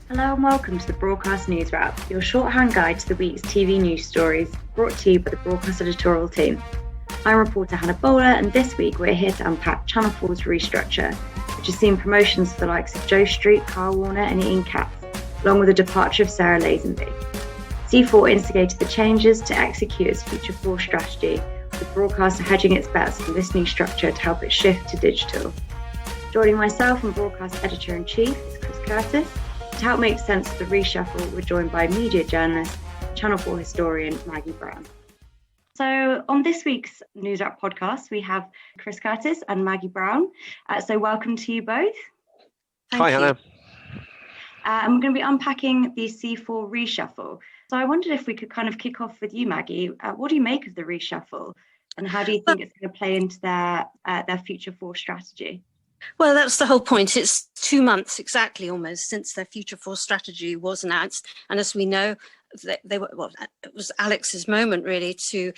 Hello and welcome to the Broadcast Newswrap, your shorthand guide to the week's TV news stories, brought to you by the Broadcast editorial team. I'm reporter Hannah Bowler, and this week we're here to unpack Channel 4's restructure, which has seen promotions for the likes of Joe Street, Carl Warner and Ian Katz, along with the departure of Sarah Lazenby. C4 instigated the changes to execute its Future 4 strategy, with Broadcaster hedging its bets on this new structure to help it shift to digital. Joining myself and Broadcast Editor-in-Chief is Chris Curtis. To help make sense of the reshuffle, we're joined by media journalist, Channel 4 historian Maggie Brown. So on this week's Newswrap podcast, we have Chris Curtis and Maggie Brown. So welcome to you both. Hi, Hannah. And we're going to be unpacking the C4 reshuffle. So I wondered if we could kind of kick off with you, Maggie. What do you make of the reshuffle, and how do you think it's going to play into their Future 4 strategy? Well, that's the whole point. It's 2 months exactly almost since their Future 4 strategy was announced. And as we know, it was Alex's moment really to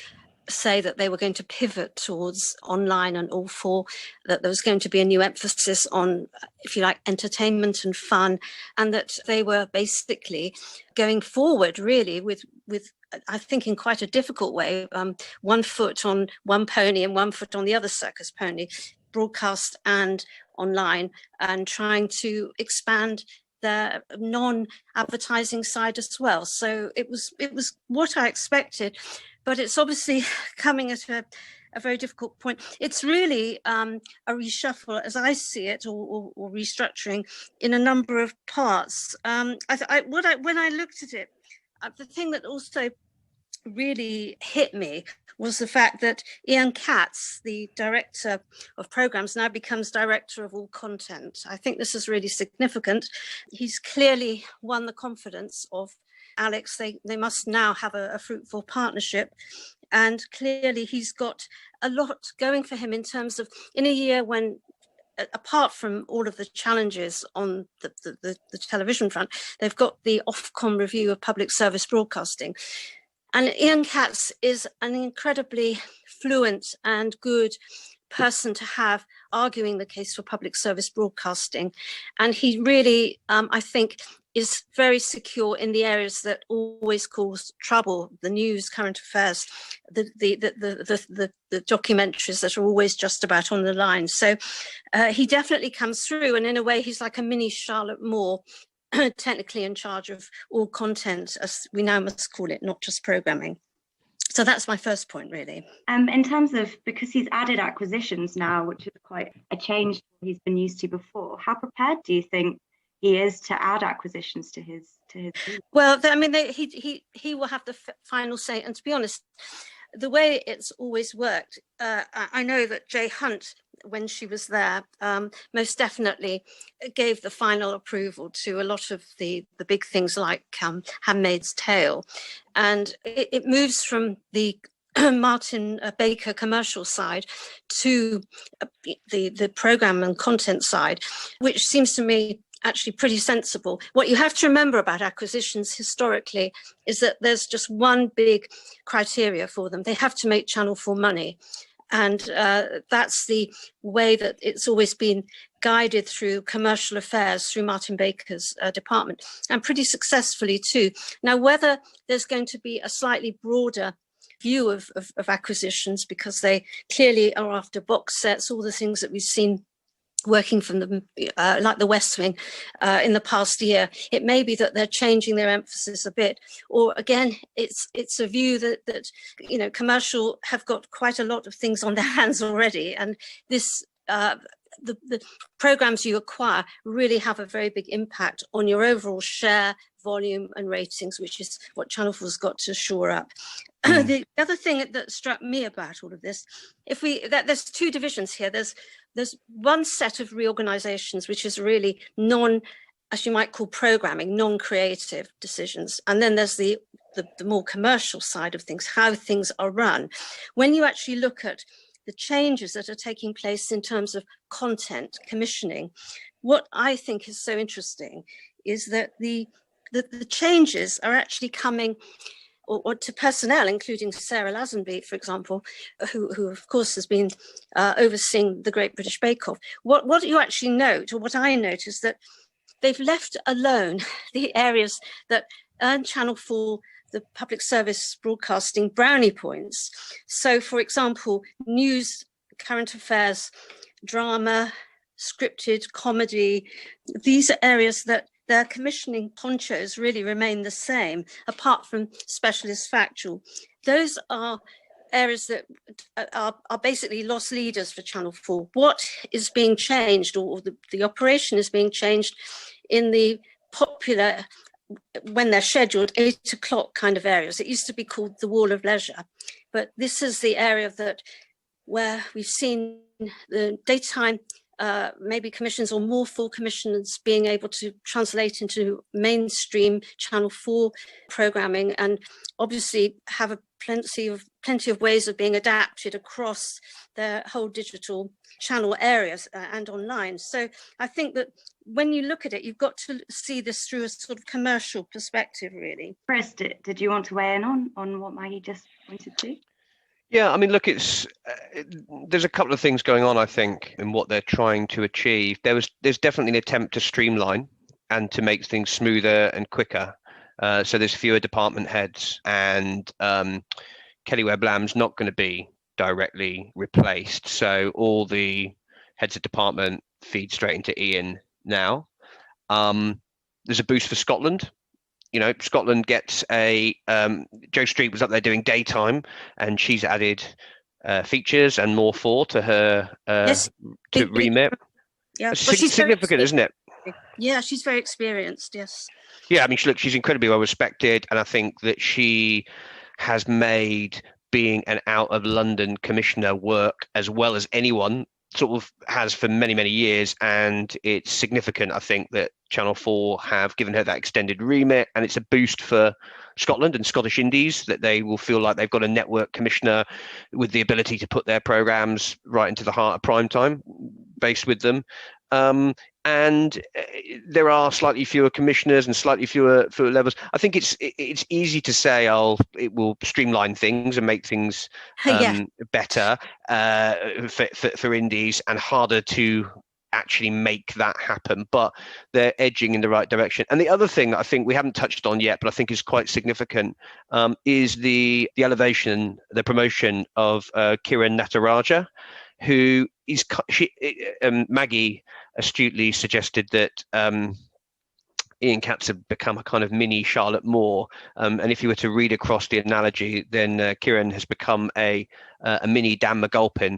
say that they were going to pivot towards online and all four, that there was going to be a new emphasis on, if you like, entertainment and fun, and that they were basically going forward really with I think in quite a difficult way, 1 foot on one pony and 1 foot on the other circus pony, broadcast and online, and trying to expand their non-advertising side as well. So it was what I expected, but it's obviously coming at a very difficult point. It's really a reshuffle, as I see it, or restructuring in a number of parts. When I looked at it, the thing that also really hit me was the fact that Ian Katz, the director of programs, now becomes director of all content. I think this is really significant. He's clearly won the confidence of Alex. They must now have a fruitful partnership. And clearly he's got a lot going for him in terms of, in a year when, apart from all of the challenges on the television front, they've got the Ofcom review of public service broadcasting. And Ian Katz is an incredibly fluent and good person to have arguing the case for public service broadcasting. And he really, I think, is very secure in the areas that always cause trouble: the news, current affairs, the documentaries that are always just about on the line. So he definitely comes through, and in a way he's like a mini Charlotte Moore, technically in charge of all content, as we now must call it, not just programming. So that's my first point, really. In terms of, because he's added acquisitions now, which is quite a change he's been used to before, how prepared do you think he is to add acquisitions to his team? Well, I mean, he will have the final say. And to be honest, the way it's always worked, I know that Jay Hunt, when she was there, most definitely gave the final approval to a lot of the big things like Handmaid's Tale. And it moves from the Martin Baker commercial side to the program and content side, which seems to me actually pretty sensible. What you have to remember about acquisitions historically is that there's just one big criteria for them. They have to make Channel 4 money. And that's the way that it's always been guided through commercial affairs, through Martin Baker's department, and pretty successfully too. Now, whether there's going to be a slightly broader view of acquisitions, because they clearly are after box sets, all the things that we've seen working from them, like the West Wing in the past year, it may be that they're changing their emphasis a bit. Or again, it's a view that you know, commercial have got quite a lot of things on their hands already, and this the programs you acquire really have a very big impact on your overall share, volume and ratings, which is what Channel 4's got to shore up. The other thing that struck me about all of this, there's two divisions here. There's one set of reorganizations, which is really as you might call programming, non-creative decisions. And then there's the more commercial side of things, how things are run. When you actually look at the changes that are taking place in terms of content commissioning, what I think is so interesting is that the changes are actually coming or to personnel, including Sarah Lazenby, for example, who of course has been overseeing the Great British Bake Off. What you actually note, or what I note, is that they've left alone the areas that earn Channel 4 the public service broadcasting brownie points. So, for example, news, current affairs, drama, scripted, comedy, these are areas that their commissioning ponchos really remain the same, apart from specialist factual. Those are areas that are basically lost leaders for Channel 4. What is being changed, or the operation is being changed in the popular, when they're scheduled, 8 o'clock kind of areas. It used to be called the Wall of Leisure, but this is the area where we've seen the daytime maybe commissions or more full commissions being able to translate into mainstream Channel 4 programming, and obviously have plenty of ways of being adapted across their whole digital channel areas and online. So I think that when you look at it, you've got to see this through a sort of commercial perspective, really. Chris, did you want to weigh in on what Maggie just pointed to? Yeah, I mean, look, there's a couple of things going on, I think, in what they're trying to achieve. There's definitely an attempt to streamline and to make things smoother and quicker. So there's fewer department heads, and Kelly Webb Lamb's not going to be directly replaced. So all the heads of department feed straight into Ian now. There's a boost for Scotland. You know, Scotland gets Jo Street was up there doing daytime, and she's added features and more to her to remit. Yeah, she's significant, isn't it? Yeah, she's very experienced. Yes. Yeah, I mean, she's incredibly well respected, and I think that she has made being an out of London commissioner work as well as anyone sort of has for many, many years. And it's significant, I think, that Channel 4 have given her that extended remit, and it's a boost for Scotland and Scottish Indies that they will feel like they've got a network commissioner with the ability to put their programmes right into the heart of prime time based with them. And there are slightly fewer commissioners and slightly fewer levels. I think it's easy to say, it will streamline things and make things better for indies, and harder to actually make that happen. But they're edging in the right direction. And the other thing that I think we haven't touched on yet, but I think is quite significant, is the elevation, the promotion of Kiran Nataraja, who is Maggie astutely suggested that Ian Katz had become a kind of mini Charlotte Moore, and if you were to read across the analogy, then Kiran has become a mini Dan McGulpin.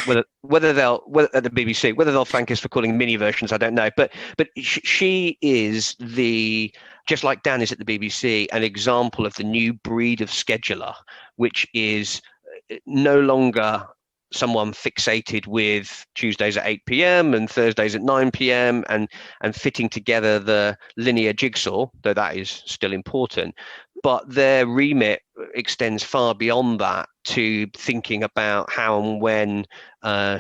Whether at the BBC, whether they'll thank us for calling mini versions, I don't know. But she is just like Dan is at the BBC, an example of the new breed of scheduler, which is no longer someone fixated with Tuesdays at 8 p.m. and Thursdays at 9 p.m. and fitting together the linear jigsaw, though that is still important. But their remit extends far beyond that to thinking about how and when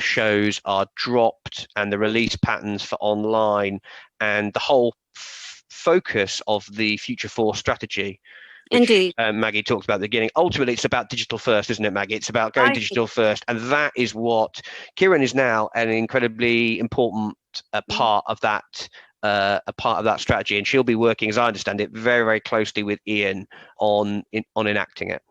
shows are dropped, and the release patterns for online, and the whole focus of the Future Force strategy. Indeed. Maggie talked about at the beginning. Ultimately, it's about digital first, isn't it, Maggie? It's about going digital first. And that is what Kiran is now an incredibly important part of that strategy. And she'll be working, as I understand it, very, very closely with Ian on enacting it.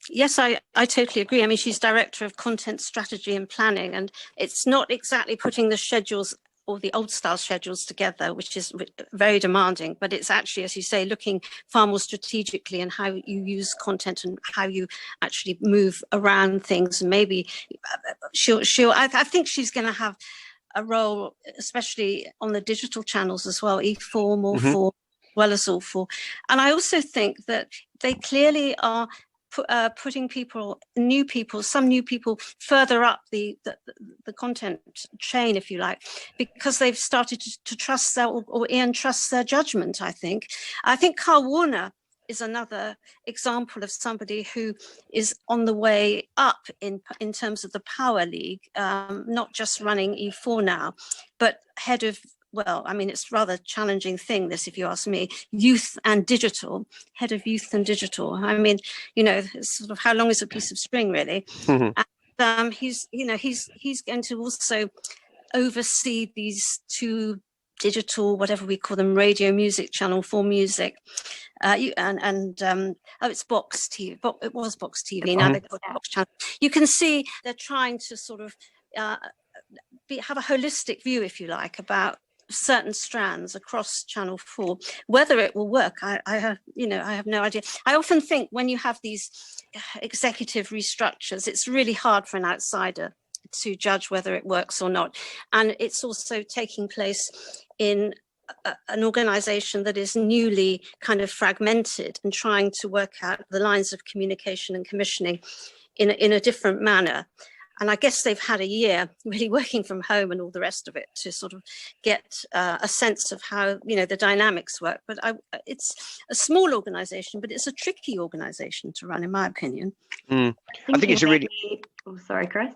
Yes, I totally agree. I mean, she's director of content strategy and planning, and it's not exactly putting the schedules or the old style schedules together, which is very demanding, but it's actually, as you say, looking far more strategically and how you use content and how you actually move around things. And maybe I think she's going to have a role, especially on the digital channels as well, E4, More 4, as well as All 4. And I also think that they clearly are putting some new people further up the content chain, if you like, because they've started to trust or Ian trusts their judgment. I think Carl Warner is another example of somebody who is on the way up in terms of the power league, not just running E4 now, but head of, well, I mean, it's a rather challenging thing, this, if you ask me, youth and digital, head of youth and digital. I mean, it's sort of how long is a piece of string, really? And he's going to also oversee these two digital, whatever we call them, radio music channel, 4 Music. It's Box TV. It was Box TV. Now they've got Box Channel. You can see they're trying to sort of have a holistic view, if you like, about certain strands across Channel 4. Whether it will work, I have no idea. I often think when you have these executive restructures, it's really hard for an outsider to judge whether it works or not. And it's also taking place in an organization that is newly kind of fragmented and trying to work out the lines of communication and commissioning in a different manner. And I guess they've had a year really working from home and all the rest of it to sort of get a sense of how, the dynamics work. But it's a small organization, but it's a tricky organization to run, in my opinion. I think it's a really... Oh, sorry, Chris.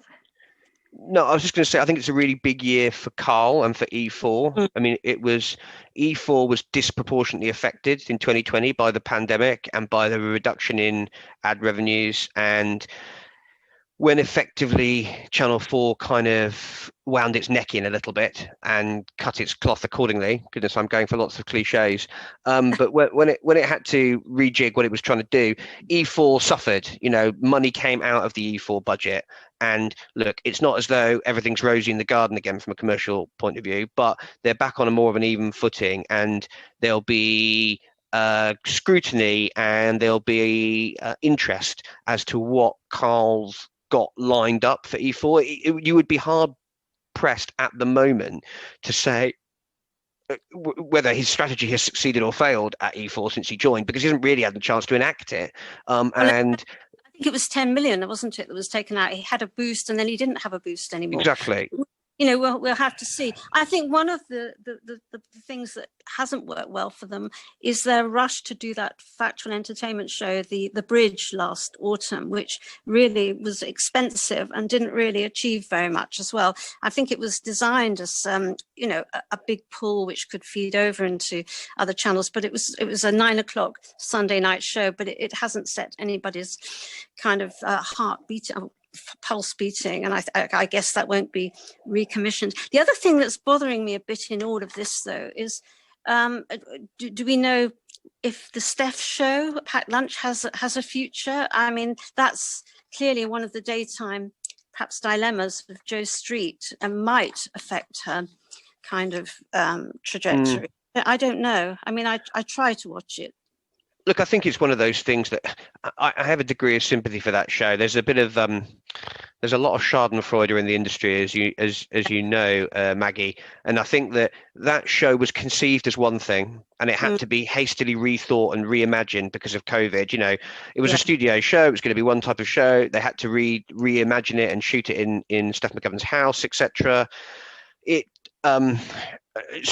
No, I was just going to say, I think it's a really big year for Carl and for E4. I mean, E4 was disproportionately affected in 2020 by the pandemic and by the reduction in ad revenues. And when effectively Channel 4 kind of wound its neck in a little bit and cut its cloth accordingly, goodness, I'm going for lots of cliches. But when it had to rejig what it was trying to do, E4 suffered. Money came out of the E4 budget. And look, it's not as though everything's rosy in the garden again from a commercial point of view, but they're back on a more of an even footing, and there'll be scrutiny and there'll be interest as to what Carl's got lined up for E4. You would be hard pressed at the moment to say whether his strategy has succeeded or failed at E4 since he joined, because he hasn't really had the chance to enact it. I think it was 10 million, wasn't it, that was taken out? He had a boost and then he didn't have a boost anymore. Exactly. We'll have to see. I think one of the things that hasn't worked well for them is their rush to do that factual entertainment show, the Bridge, last autumn, which really was expensive and didn't really achieve very much as well. I think it was designed as a big pool which could feed over into other channels, but it was a 9:00 Sunday night show, but it hasn't set anybody's kind of heart beating. Pulse beating, and I guess that won't be recommissioned. The other thing that's bothering me a bit in all of this, though, is do we know if the Steph show, Packed Lunch, has a future? I mean, that's clearly one of the daytime perhaps dilemmas of Jo Street and might affect her kind of trajectory. I don't know. I mean, I try to watch it. Look, I think it's one of those things that I have a degree of sympathy for that show. There's a bit of there's a lot of Schadenfreude in the industry, as you know, Maggie. And I think that show was conceived as one thing, and it had to be hastily rethought and reimagined because of COVID. It was a studio show. It was going to be one type of show. They had to reimagine it and shoot it in Steph McGovern's house, etc. So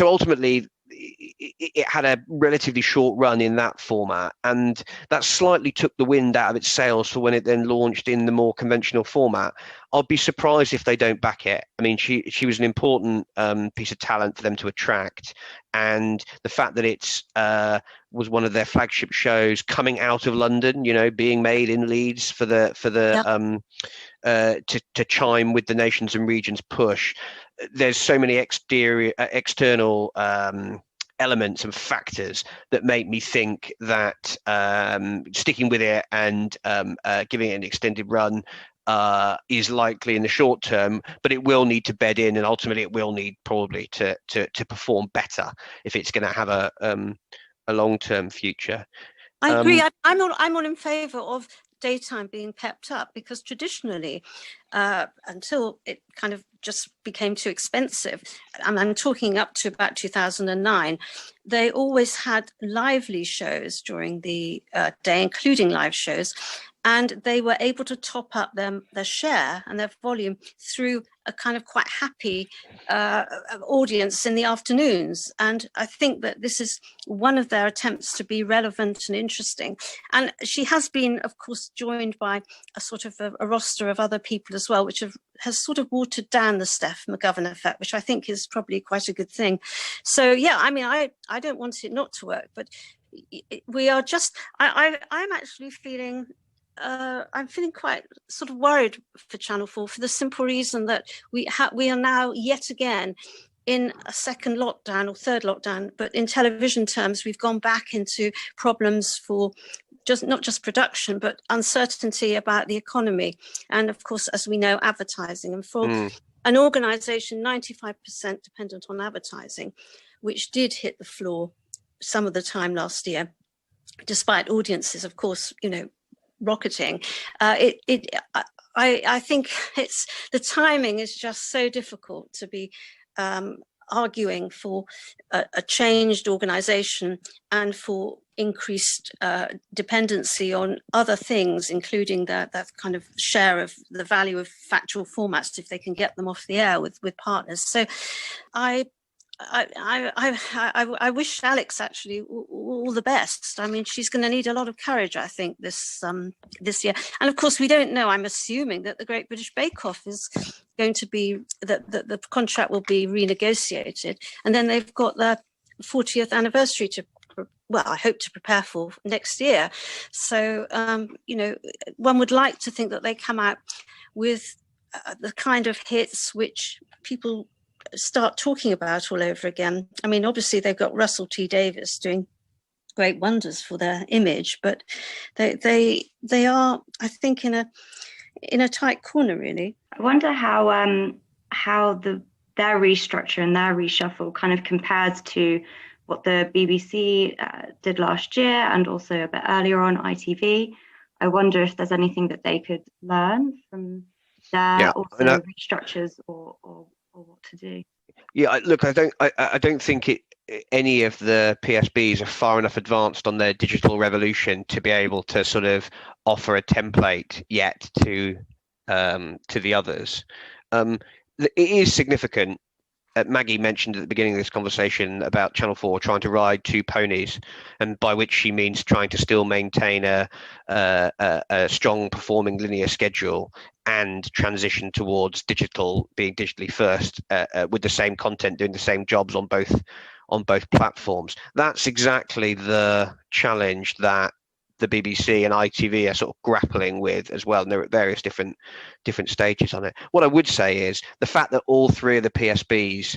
ultimately, it had a relatively short run in that format, and that slightly took the wind out of its sails for when it then launched in the more conventional format. I'll be surprised if they don't back it. I mean, she was an important piece of talent for them to attract, and the fact that it's was one of their flagship shows coming out of London, being made in Leeds for the to chime with the nations and regions push. There's so many external elements and factors that make me think that sticking with it and giving it an extended run is likely in the short term, but it will need to bed in, and ultimately it will need probably to perform better if it's going to have a long-term future. I agree. I'm all in favour of daytime being pepped up, because traditionally, until it kind of just became too expensive, and I'm talking up to about 2009, they always had lively shows during the day, including live shows, and they were able to top up their share and their volume through a kind of quite happy audience in the afternoons. And I think that this is one of their attempts to be relevant and interesting. And she has been, of course, joined by a sort of a roster of other people as well, which has sort of watered down the Steph McGovern effect, which I think is probably quite a good thing. So, yeah, I mean, I don't want it not to work, but we are just, I'm actually feeling... I'm feeling quite sort of worried for Channel 4 for the simple reason that we are now yet again in a second lockdown or third lockdown, but in television terms, we've gone back into problems for not just production, but uncertainty about the economy. And of course, as we know, advertising. And for an organisation 95% dependent on advertising, which did hit the floor some of the time last year, despite audiences, of course, rocketing. I think the timing is just so difficult to be arguing for a changed organisation and for increased dependency on other things, including that kind of share of the value of factual formats if they can get them off the air with partners. So I wish Alex actually all the best. I mean, she's going to need a lot of courage, I think, this year. And of course, we don't know. I'm assuming that the Great British Bake Off is going to be that the contract will be renegotiated, and then they've got the 40th anniversary I hope to prepare for next year. So, one would like to think that they come out with the kind of hits which people start talking about all over again. I mean, obviously they've got Russell T Davies doing great wonders for their image, but they are, I think, in a tight corner, really. I wonder how their restructure and their reshuffle kind of compares to what the BBC did last year and also a bit earlier on ITV. I wonder if there's anything that they could learn from their restructures or what to do. Yeah, look, I don't think any of the PSBs are far enough advanced on their digital revolution to be able to sort of offer a template yet to the others. It is significant. Maggie mentioned at the beginning of this conversation about Channel 4 trying to ride two ponies, and by which she means trying to still maintain a strong performing linear schedule and transition towards digital, being digitally first, with the same content, doing the same jobs on both platforms. That's exactly the challenge that the BBC and ITV are sort of grappling with as well, and they're at various different stages on it. What I would say is the fact that all three of the PSBs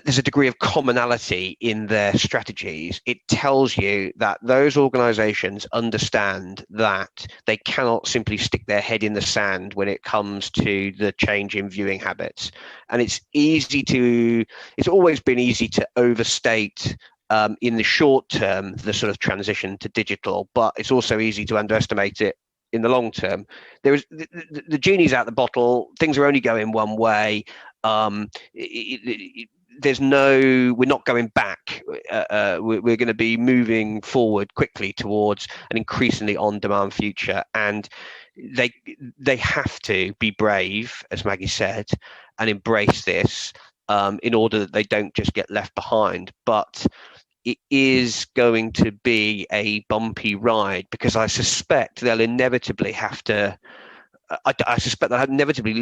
there's a degree of commonality in their strategies. It tells you that those organizations understand that they cannot simply stick their head in the sand when it comes to the change in viewing habits. And it's always been easy to overstate in the short term the sort of transition to digital, but it's also easy to underestimate it in the long term. The genie's out the bottle. Things are only going one way. We're not going back. We're going to be moving forward quickly towards an increasingly on-demand future, and they have to be brave, as Maggie said, and embrace this in order that they don't just get left behind. But it is going to be a bumpy ride, because I suspect they'll inevitably have to. I suspect they'll inevitably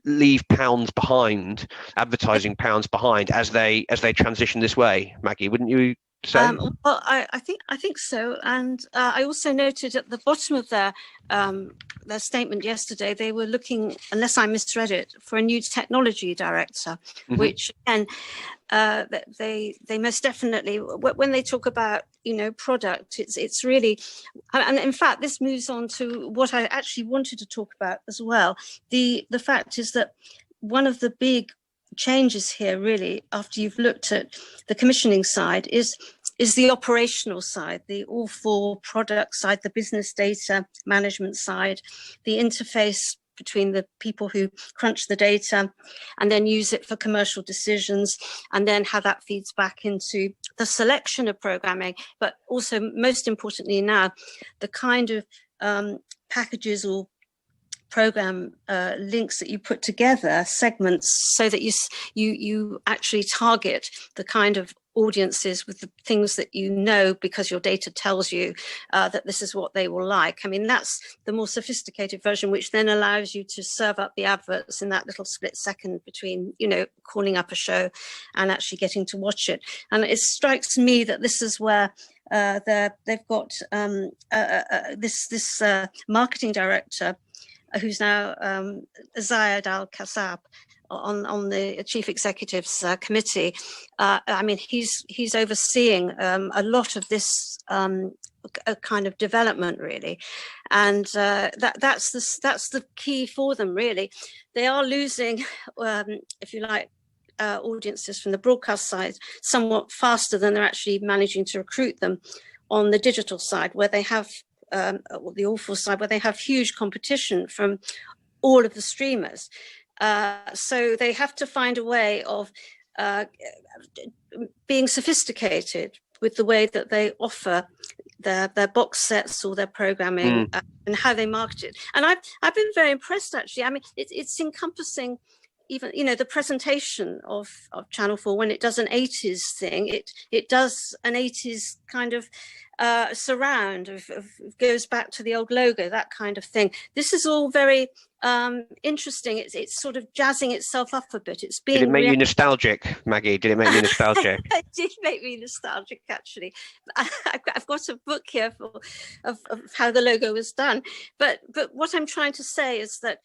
leave pounds behind, advertising pounds behind, as they transition this way. Maggie, wouldn't you say? Well, I think so. And I also noted at the bottom of their statement yesterday, they were looking, unless I misread it, for a new technology director, which again, they most definitely, when they talk about product, it's really, and in fact this moves on to what I actually wanted to talk about as well. The fact is that one of the big changes here, really, after you've looked at the commissioning side, is the operational side, the all for product side, the business data management side, the interface between the people who crunch the data and then use it for commercial decisions, and then how that feeds back into the selection of programming, but also most importantly now, the kind of packages or program links that you put together, segments, so that you actually target the kind of audiences with the things that because your data tells you that this is what they will like. I mean, that's the more sophisticated version, which then allows you to serve up the adverts in that little split second between, calling up a show and actually getting to watch it. And it strikes me that this is where they've got this marketing director who's now Zayed Al-Kassab on the chief executive's committee. I mean, he's overseeing a lot of this a kind of development, really, and that's the key for them. Really, they are losing, if you like, audiences from the broadcast side somewhat faster than they're actually managing to recruit them on the digital side, where they have the awful side, where they have huge competition from all of the streamers. So they have to find a way of being sophisticated with the way that they offer their box sets or their programming and how they market it. And I've been very impressed, actually. I mean, it's encompassing even, you know, the presentation of Channel 4 when it does an 80s thing. It does an 80s kind of surround of goes back to the old logo, that kind of thing. This is all very interesting. It's sort of jazzing itself up a bit. It's being. Did it make you nostalgic, Maggie? Did it make you nostalgic? It did make me nostalgic, actually. I've got a book here of how the logo was done. But what I'm trying to say is that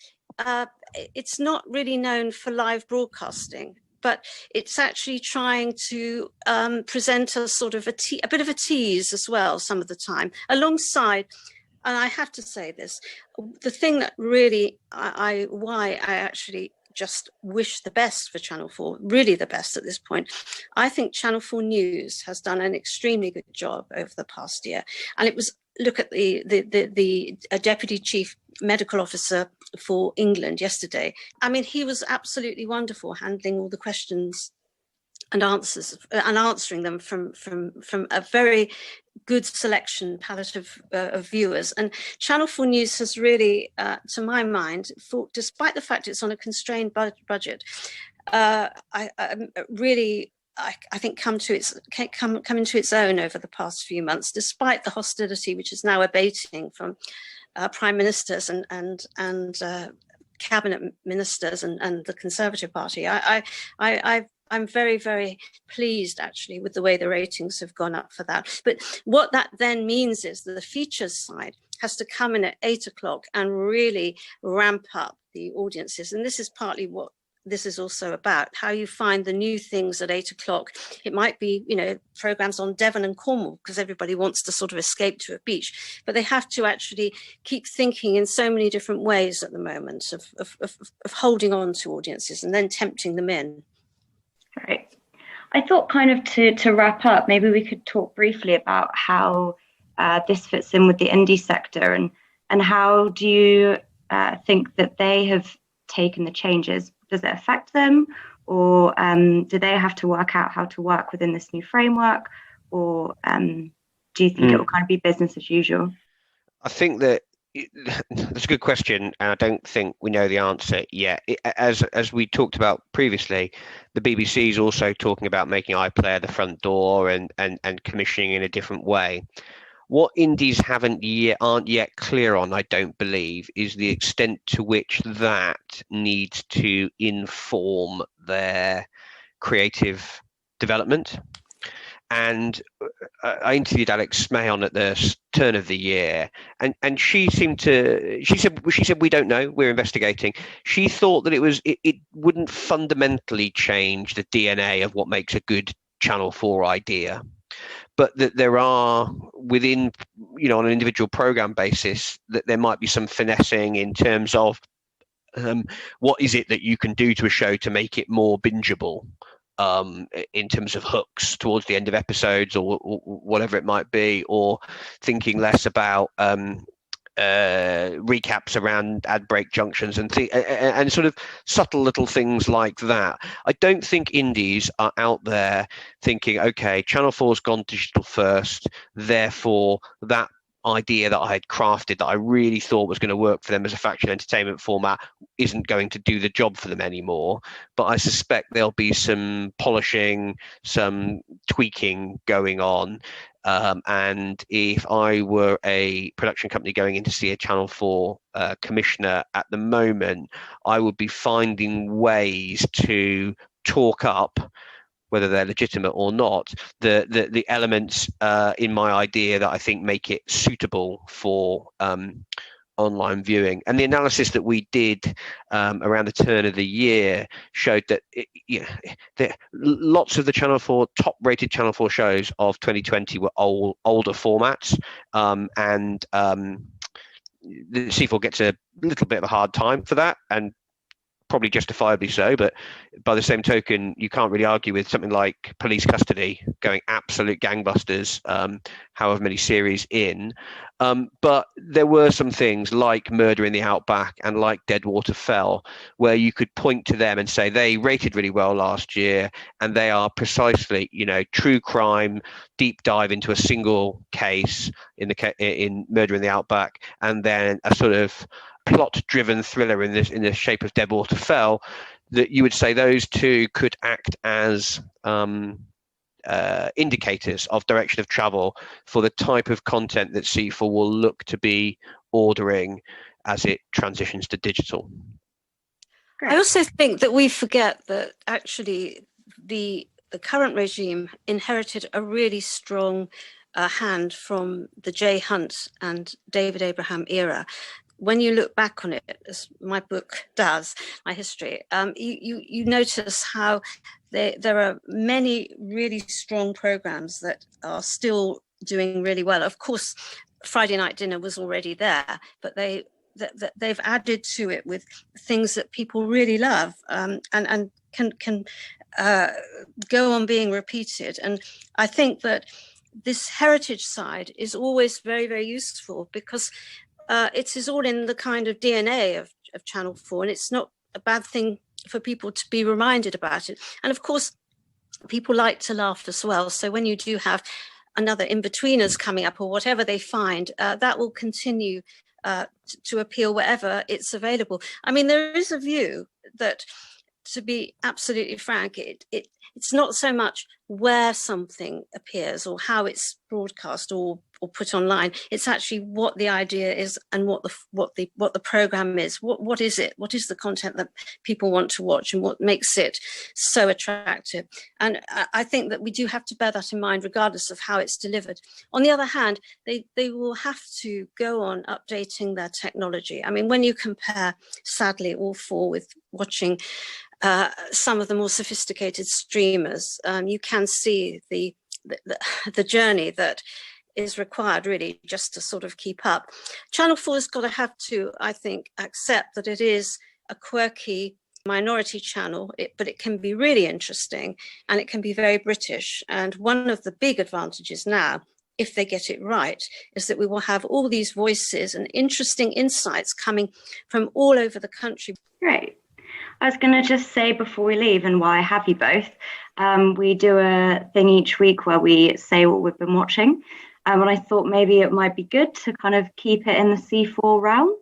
it's not really known for live broadcasting, but it's actually trying to present a sort of a bit of a tease as well some of the time, alongside. And I have to say this, the thing that really why I actually just wish the best for Channel 4, really the best at this point. I think Channel 4 News has done an extremely good job over the past year. And it was, look at the Deputy Chief Medical Officer for England yesterday. I mean, he was absolutely wonderful handling all the questions and answers and answering them from a very good selection palette of viewers. And Channel 4 News has really, to my mind, despite the fact it's on a constrained budget, I think come into its own over the past few months, despite the hostility which is now abating from prime ministers and cabinet ministers and the Conservative Party. I'm very, very pleased, actually, with the way the ratings have gone up for that. But what that then means is that the features side has to come in at 8 o'clock and really ramp up the audiences. And this is partly what this is also about, how you find the new things at 8 o'clock. It might be, you know, programs on Devon and Cornwall, because everybody wants to sort of escape to a beach, but they have to actually keep thinking in so many different ways at the moment of holding on to audiences and then tempting them in. Right. I thought, kind of to wrap up, maybe we could talk briefly about how this fits in with the indie sector, and how do you think that they have taken the changes? Does it affect them, or do they have to work out how to work within this new framework, or do you think it will kind of be business as usual? I think that that's a good question, and I don't think we know the answer yet. As we talked about previously, the BBC is also talking about making iPlayer the front door and commissioning in a different way. What indies aren't yet clear on, I don't believe, is the extent to which that needs to inform their creative development. And I interviewed Alex Smayon at the turn of the year, and she said we don't know, we're investigating. She thought that it wouldn't fundamentally change the DNA of what makes a good Channel 4 idea, but that there are within, you know, on an individual program basis, that there might be some finessing in terms of what is it that you can do to a show to make it more bingeable. In terms of hooks towards the end of episodes or whatever it might be, or thinking less about recaps around ad break junctions and sort of subtle little things like that. I don't think indies are out there thinking, okay, Channel 4's gone digital first, therefore that idea that I had crafted that I really thought was going to work for them as a factual entertainment format isn't going to do the job for them anymore. But I suspect there'll be some polishing, some tweaking going on. And if I were a production company going in to see a Channel 4 commissioner at the moment, I would be finding ways to talk up, whether they're legitimate or not, the elements in my idea that I think make it suitable for online viewing. And the analysis that we did around the turn of the year showed that lots of the top-rated Channel 4 shows of 2020 were older formats, and the C4 gets a little bit of a hard time for that, and probably justifiably so. But by the same token, you can't really argue with something like Police Custody going absolute gangbusters, however many series in. But there were some things like Murder in the Outback and like Deadwater Fell, where you could point to them and say they rated really well last year, and they are precisely, true crime, deep dive into a single case in Murder in the Outback, and then a sort of plot-driven thriller in the shape of Deadwater Fell. That you would say those two could act as indicators of direction of travel for the type of content that C4 will look to be ordering as it transitions to digital. Great. I also think that we forget that actually the current regime inherited a really strong hand from the Jay Hunt and David Abraham era. When you look back on it, as my book does, my history, you notice how there are many really strong programs that are still doing really well. Of course, Friday Night Dinner was already there, but they've added to it with things that people really love, and can go on being repeated. And I think that this heritage side is always very, very useful, because it is all in the kind of DNA of Channel 4, and it's not a bad thing for people to be reminded about it. And of course, people like to laugh as well. So when you do have another In-Betweeners coming up, or whatever they find, that will continue to appeal wherever it's available. I mean, there is a view that, to be absolutely frank, it's not so much where something appears or how it's broadcast or put online. It's actually what the idea is and what the program is. What is it? What is the content that people want to watch, and what makes it so attractive? And I think that we do have to bear that in mind, regardless of how it's delivered. On the other hand, they will have to go on updating their technology. I mean, when you compare, sadly, All 4 with watching some of the more sophisticated streamers, you can see the journey that is required, really, just to sort of keep up. Channel 4 has got to have to, I think, accept that it is a quirky minority channel, but it can be really interesting, and it can be very British. And one of the big advantages now, if they get it right, is that we will have all these voices and interesting insights coming from all over the country. Great. I was going to just say before we leave, and why I have you both, we do a thing each week where we say what we've been watching. And I thought maybe it might be good to kind of keep it in the C4 realm.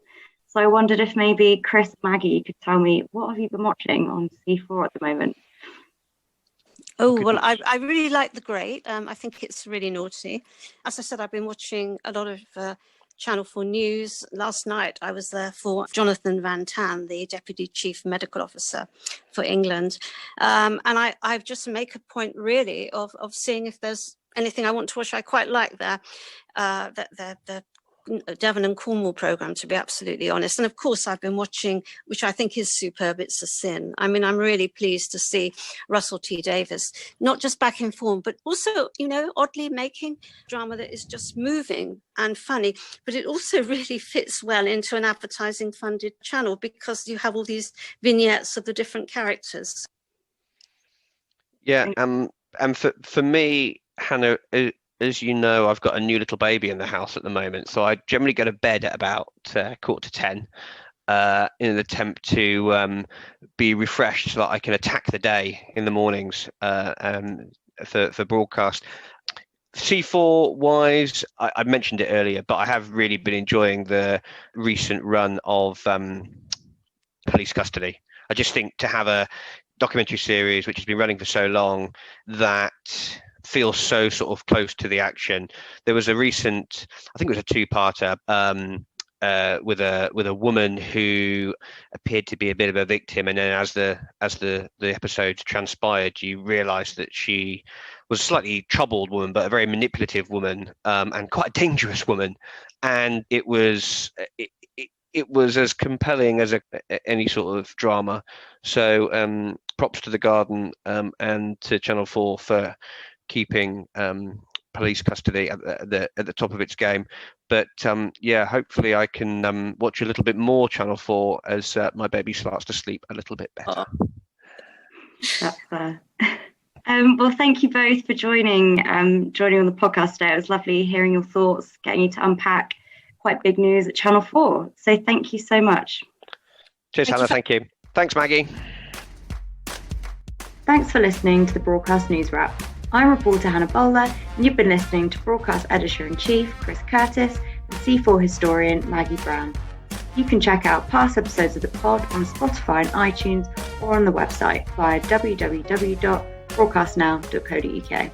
So I wondered if maybe Chris and Maggie could tell me, what have you been watching on C4 at the moment? Oh, well, I really like The Great. I think it's really naughty. As I said, I've been watching a lot of Channel 4 News. Last night, I was there for Jonathan Van Tan, the Deputy Chief Medical Officer for England. And I've just make a point, really, of seeing if there's anything I want to watch. I quite like their Devon and Cornwall programme, to be absolutely honest. And of course, I've been watching, which I think is superb, It's a Sin. I mean, I'm really pleased to see Russell T Davies, not just back in form, but also, oddly making drama that is just moving and funny. But it also really fits well into an advertising funded channel, because you have all these vignettes of the different characters. Yeah, and for me, Hannah, as you know, I've got a new little baby in the house at the moment, so I generally go to bed at about 9:45 in an attempt to be refreshed so that I can attack the day in the mornings for broadcast. C4 wise, I mentioned it earlier, but I have really been enjoying the recent run of Police Custody. I just think to have a documentary series which has been running for so long that feels so sort of close to the action. There was a recent, I think it was a two-parter with a woman who appeared to be a bit of a victim, and then as the episodes transpired, you realised that she was a slightly troubled woman, but a very manipulative woman, and quite a dangerous woman. And it it was as compelling as any sort of drama. So props to The Garden and to Channel 4 for keeping police custody at the top of its game. But hopefully I can watch a little bit more Channel 4 as my baby starts to sleep a little bit better. That's fair. Well, thank you both for joining on the podcast today. It was lovely hearing your thoughts, getting you to unpack quite big news at Channel 4. So thank you so much. Cheers, Hannah. Thank you. Thanks, Maggie. Thanks for listening to the Broadcast Newswrap. I'm reporter Hannah Bowler, and you've been listening to Broadcast Editor-in-Chief Chris Curtis and C4 historian Maggie Brown. You can check out past episodes of the pod on Spotify and iTunes or on the website via www.broadcastnow.co.uk.